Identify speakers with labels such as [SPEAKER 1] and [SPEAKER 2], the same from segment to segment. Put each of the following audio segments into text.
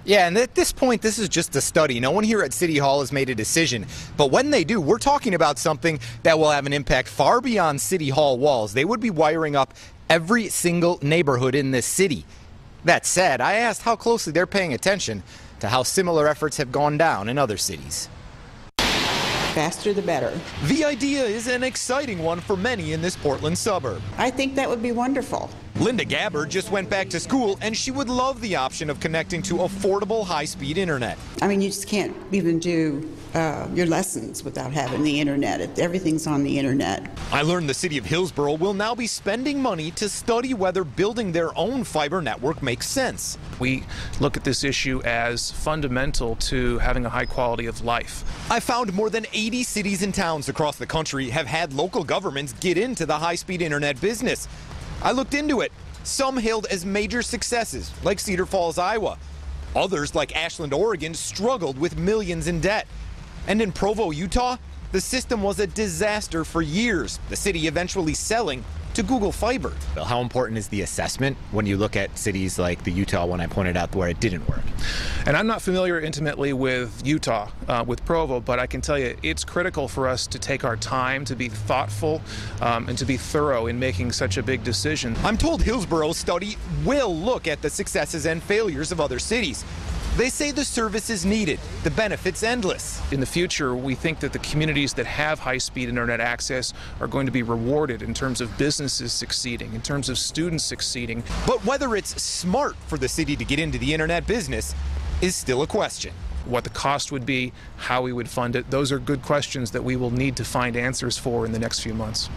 [SPEAKER 1] Yeah, and at this point, this is just a study. No one here at City Hall has made a decision. But when they do, we're talking about something that will have an impact far beyond City Hall walls. They would be wiring up every single neighborhood in this city. That said, I asked how closely they're paying attention to how similar efforts have gone down in other cities.
[SPEAKER 2] Faster the better.
[SPEAKER 1] The idea is an exciting one for many in this Portland suburb.
[SPEAKER 2] I think that would be wonderful.
[SPEAKER 1] Linda Gabbard just went back to school, and she would love the option of connecting to affordable, high-speed internet.
[SPEAKER 2] I mean, you just can't even do your lessons without having the internet. Everything's on the internet.
[SPEAKER 1] I learned the city of Hillsboro will now be spending money to study whether building their own fiber network makes sense.
[SPEAKER 3] We look at this issue as fundamental to having a high quality of life.
[SPEAKER 1] I found more than 80 cities and towns across the country have had local governments get into the high-speed internet business. I looked into it. Some hailed as major successes, like Cedar Falls, Iowa. Others, like Ashland, Oregon, struggled with millions in debt. And in Provo, Utah, the system was a disaster for years, the city eventually selling to Google Fiber. Well, how important is the assessment when you look at cities like the Utah one I pointed out where it didn't work?
[SPEAKER 3] And I'm not familiar intimately with Utah, with Provo, but I can tell you it's critical for us to take our time, to be thoughtful, and to be thorough in making such a big decision.
[SPEAKER 1] I'm told Hillsboro's study will look at the successes and failures of other cities. They say the service is needed, the benefits endless.
[SPEAKER 3] In the future, we think that the communities that have high-speed internet access are going to be rewarded in terms of businesses succeeding, in terms of students succeeding.
[SPEAKER 1] But whether it's smart for the city to get into the internet business is still a question.
[SPEAKER 3] What the cost would be, how we would fund it, those are good questions that we will need to find answers for in the next few months.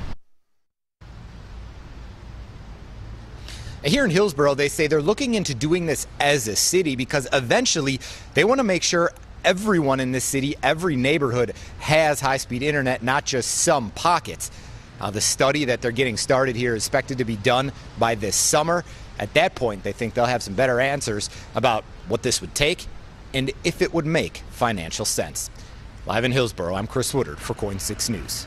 [SPEAKER 1] Here in Hillsboro, they say they're looking into doing this as a city because eventually they want to make sure everyone in this city, every neighborhood has high-speed internet, not just some pockets. The study that they're getting started here is expected to be done by this summer. At that point, they think they'll have some better answers about what this would take and if it would make financial sense. Live in Hillsboro, I'm Chris Woodard for KOIN 6 News.